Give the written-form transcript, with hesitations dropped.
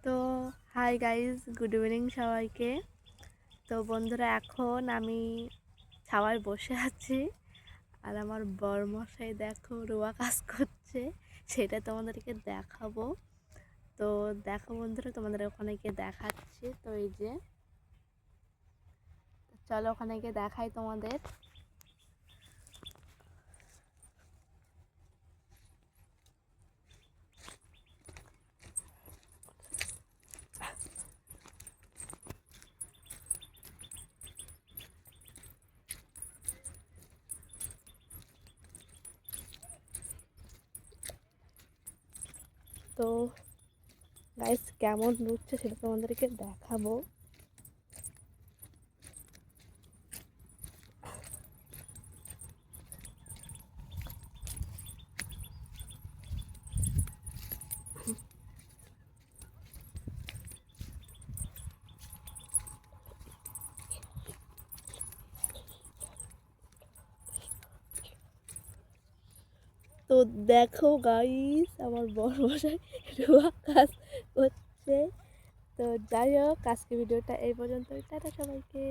তো hi guys, good evening সবাইকে। তো বন্ধুরা, এখন আমি ছাওয়ায় বসে আছি আর আমার বরমশাই দেখো রোয়া কাজ করছে, সেটা তোমাদেরকে দেখাবো। তো দেখো বন্ধুরা, তোমাদের ওখানে গিয়ে দেখাচ্ছি। তো এই যে, চলো ওখানে গিয়ে দেখাই তোমাদের। তো গাইজ কেমন লুকছে সেটা তোমাদেরকে দেখাবো। তো দেখো গাইস, আমার বরমশাই রোয়া কাজ করছে। তো যাই হোক, আজকে ভিডিওটা এই পর্যন্তই। টাটা সবাইকে।